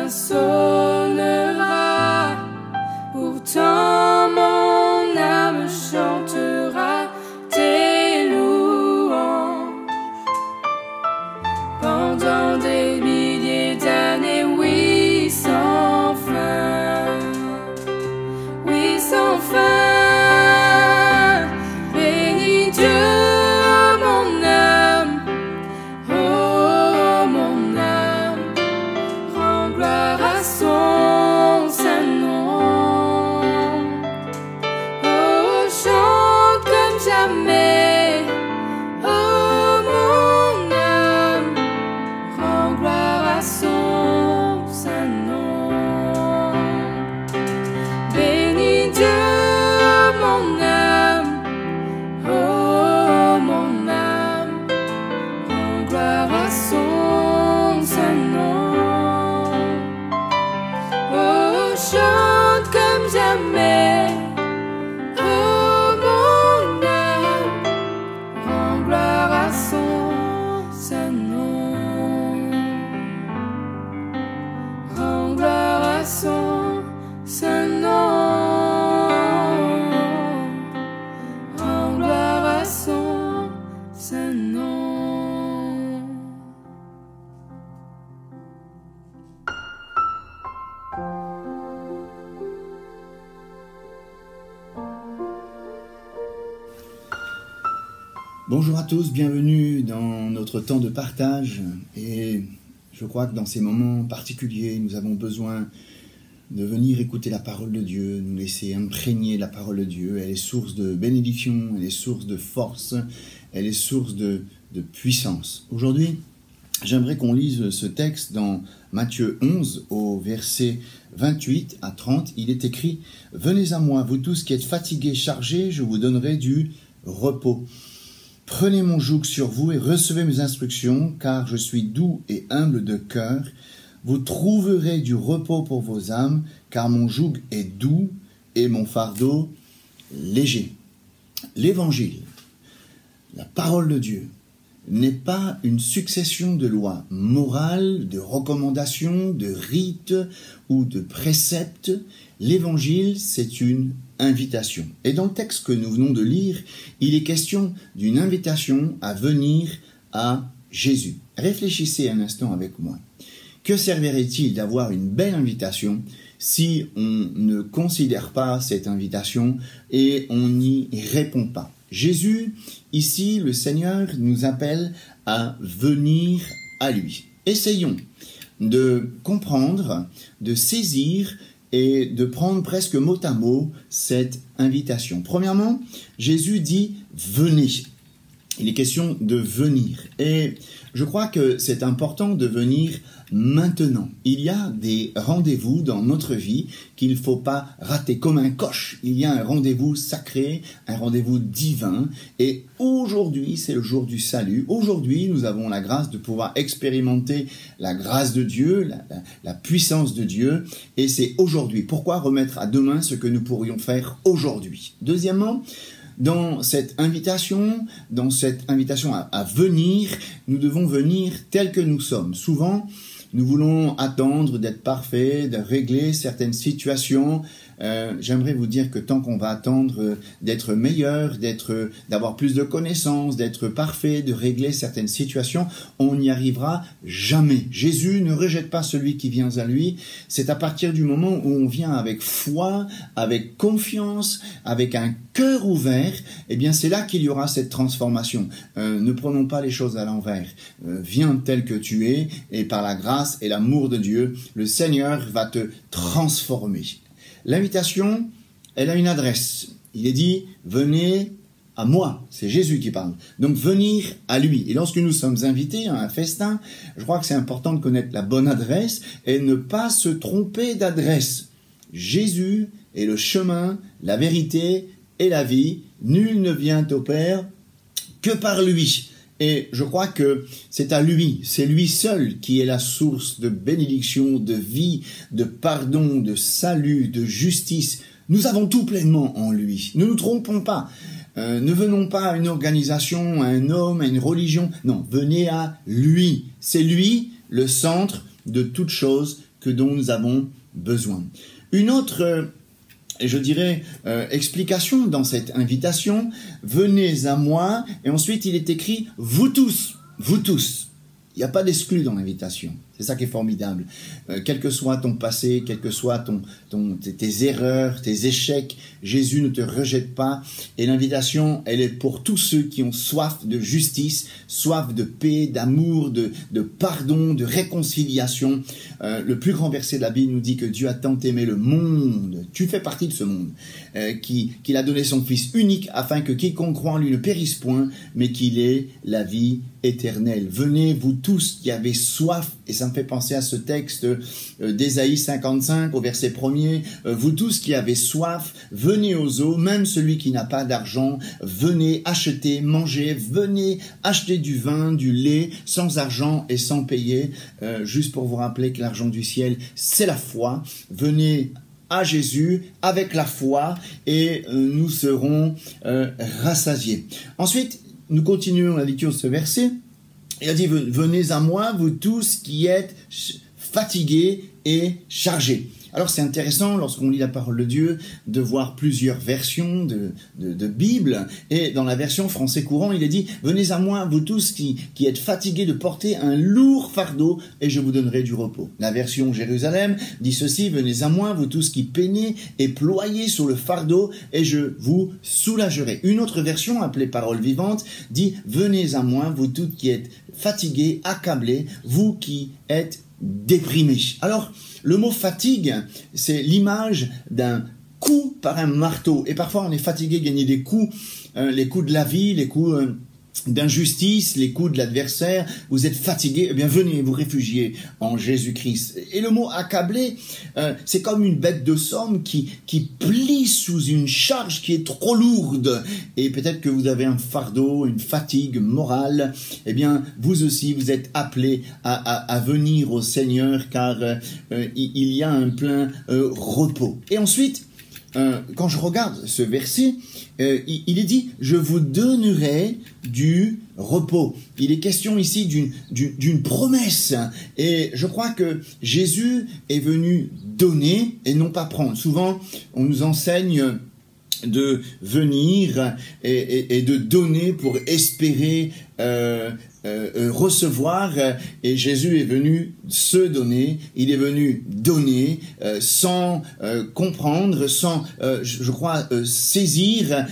sonnera, pourtant mon âme chantera tes louanges. Pendant des milliers d'années, oui, sans fin, oui, sans fin. Bénis Dieu, mon âme, oh mon âme, rends gloire à son saint nom. Oh, chante comme jamais, oh mon âme, rends gloire à son saint nom. Bénis Dieu, mon âme, oh mon âme, rends gloire à son saint nom. Oh, chante comme jamais, oh mon âme, rends gloire à son saint nom. Rends gloire à son saint nom. Rends gloire à son saint nom. Bonjour à tous, bienvenue dans notre temps de partage. Et je crois que dans ces moments particuliers, nous avons besoin de venir écouter la parole de Dieu, nous laisser imprégner la parole de Dieu. Elle est source de bénédiction, elle est source de force, elle est source de puissance. Aujourd'hui, j'aimerais qu'on lise ce texte dans Matthieu 11 au verset 28 à 30. Il est écrit « Venez à moi, vous tous qui êtes fatigués, chargés, je vous donnerai du repos. Prenez mon joug sur vous et recevez mes instructions, car je suis doux et humble de cœur. Vous trouverez du repos pour vos âmes, car mon joug est doux et mon fardeau léger. » L'Évangile, la parole de Dieu, n'est pas une succession de lois morales, de recommandations, de rites ou de préceptes. L'Évangile, c'est une invitation. Et dans le texte que nous venons de lire, il est question d'une invitation à venir à Jésus. Réfléchissez un instant avec moi. Que servirait-il d'avoir une belle invitation si on ne considère pas cette invitation et on n'y répond pas? Jésus, ici, le Seigneur, nous appelle à venir à lui. Essayons de comprendre, de saisir et de prendre presque mot à mot cette invitation. Premièrement, Jésus dit « venez ». Il est question de venir. Et je crois que c'est important de venir maintenant. Il y a des rendez-vous dans notre vie qu'il ne faut pas rater. Comme un coche, il y a un rendez-vous sacré, un rendez-vous divin. Et aujourd'hui, c'est le jour du salut. Aujourd'hui, nous avons la grâce de pouvoir expérimenter la grâce de Dieu, la puissance de Dieu. Et c'est aujourd'hui. Pourquoi remettre à demain ce que nous pourrions faire aujourd'hui? Deuxièmement, dans cette invitation à venir, nous devons venir tels que nous sommes. Souvent, nous voulons attendre d'être parfaits, de régler certaines situations. J'aimerais vous dire que tant qu'on va attendre d'être meilleur, d'avoir plus de connaissances, d'être parfait, de régler certaines situations, on n'y arrivera jamais. Jésus ne rejette pas celui qui vient à lui. C'est à partir du moment où on vient avec foi, avec confiance, avec un cœur ouvert, eh bien c'est là qu'il y aura cette transformation. Ne prenons pas les choses à l'envers. Viens tel que tu es et par la grâce et l'amour de Dieu, le Seigneur va te transformer. L'invitation, elle a une adresse. Il est dit « venez à moi ». C'est Jésus qui parle. Donc venir à lui. Et lorsque nous sommes invités à un festin, je crois que c'est important de connaître la bonne adresse et ne pas se tromper d'adresse. Jésus est le chemin, la vérité et la vie. Nul ne vient au Père que par lui. Et je crois que c'est à lui, c'est lui seul qui est la source de bénédiction, de vie, de pardon, de salut, de justice. Nous avons tout pleinement en lui. Ne nous trompons pas. Ne venons pas à une organisation, à un homme, à une religion. Non, venez à lui. C'est lui le centre de toute chose que dont nous avons besoin. Une autre je dirais, explication dans cette invitation, venez à moi, et ensuite il est écrit, vous tous. Il n'y a pas d'exclus dans l'invitation. C'est ça qui est formidable. Quel que soit ton passé, quel que soit tes erreurs, tes échecs, Jésus ne te rejette pas. Et l'invitation, elle est pour tous ceux qui ont soif de justice, soif de paix, d'amour, de pardon, de réconciliation. Le plus grand verset de la Bible nous dit que Dieu a tant aimé le monde. Tu fais partie de ce monde. Qu'il a donné son Fils unique afin que quiconque croit en lui ne périsse point, mais qu'il ait la vie éternelle. Venez, vous tous qui avez soif, et ça me fait penser à ce texte d'Ésaïe 55 au verset 1er, vous tous qui avez soif, venez aux eaux, même celui qui n'a pas d'argent, venez acheter, manger, venez acheter du vin, du lait, sans argent et sans payer, juste pour vous rappeler que l'argent du ciel, c'est la foi. Venez à Jésus avec la foi et nous serons rassasiés. Ensuite, nous continuons la lecture de ce verset. Il a dit, venez à moi, vous tous qui êtes fatigués et chargés. Alors c'est intéressant, lorsqu'on lit la parole de Dieu, de voir plusieurs versions de Bible. Et dans la version français courant, il est dit, venez à moi, vous tous qui êtes fatigués de porter un lourd fardeau, et je vous donnerai du repos. La version Jérusalem dit ceci, venez à moi, vous tous qui peinez et ployez sur le fardeau, et je vous soulagerai. Une autre version, appelée parole vivante, dit, venez à moi, vous tous qui êtes fatigués, accablés, vous qui êtes déprimés. Alors, le mot fatigue, c'est l'image d'un coup par un marteau. Et parfois, on est fatigué de gagner des coups, les coups de la vie, les coups d'injustice, les coups de l'adversaire. Vous êtes fatigué, eh bien venez vous réfugier en Jésus-Christ. Et le mot accablé, c'est comme une bête de somme qui plie sous une charge qui est trop lourde. Et peut-être que vous avez un fardeau, une fatigue morale. Eh bien, vous aussi, vous êtes appelés à venir au Seigneur, car il y a un plein repos. Et ensuite, quand je regarde ce verset, il est dit « Je vous donnerai du repos ». Il est question ici d'une promesse. Et je crois que Jésus est venu donner et non pas prendre. Souvent, on nous enseigne de venir et de donner pour espérer recevoir, et Jésus est venu se donner, il est venu donner sans comprendre, sans, je crois, saisir.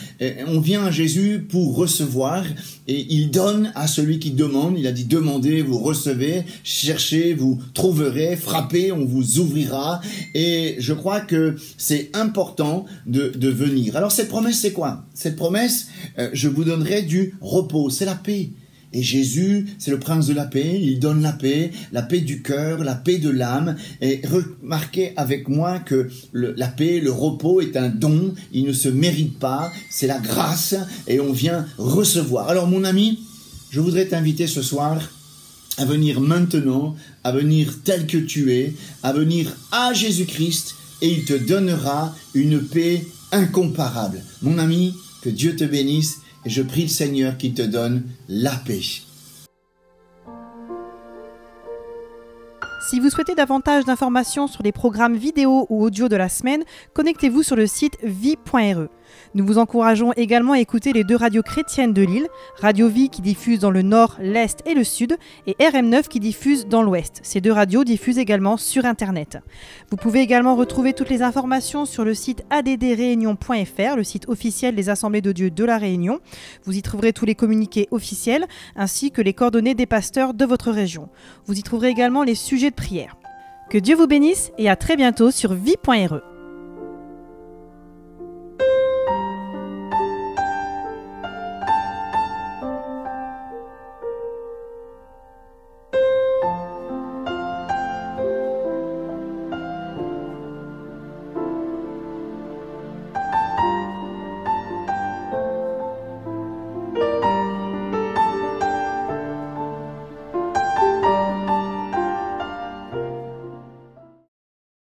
On vient à Jésus pour recevoir, et il donne à celui qui demande. Il a dit, demandez, vous recevez, cherchez, vous trouverez, frappez, on vous ouvrira. Et je crois que c'est important de venir. Alors cette promesse, c'est quoi? Cette promesse, je vous donnerai du repos, c'est la paix. Et Jésus, c'est le prince de la paix, il donne la paix du cœur, la paix de l'âme. Et remarquez avec moi que la paix, le repos est un don, il ne se mérite pas, c'est la grâce et on vient recevoir. Alors mon ami, je voudrais t'inviter ce soir à venir maintenant, à venir tel que tu es, à venir à Jésus-Christ et il te donnera une paix incomparable. Mon ami, que Dieu te bénisse. Et je prie le Seigneur qu'il te donne la paix. Si vous souhaitez davantage d'informations sur les programmes vidéo ou audio de la semaine, connectez-vous sur le site vie.re. Nous vous encourageons également à écouter les 2 radios chrétiennes de Lille, Radio Vie qui diffuse dans le nord, l'est et le sud, et RM9 qui diffuse dans l'ouest. Ces 2 radios diffusent également sur Internet. Vous pouvez également retrouver toutes les informations sur le site addréunion.fr, le site officiel des Assemblées de Dieu de la Réunion. Vous y trouverez tous les communiqués officiels, ainsi que les coordonnées des pasteurs de votre région. Vous y trouverez également les sujets de prière. Que Dieu vous bénisse et à très bientôt sur vie.re.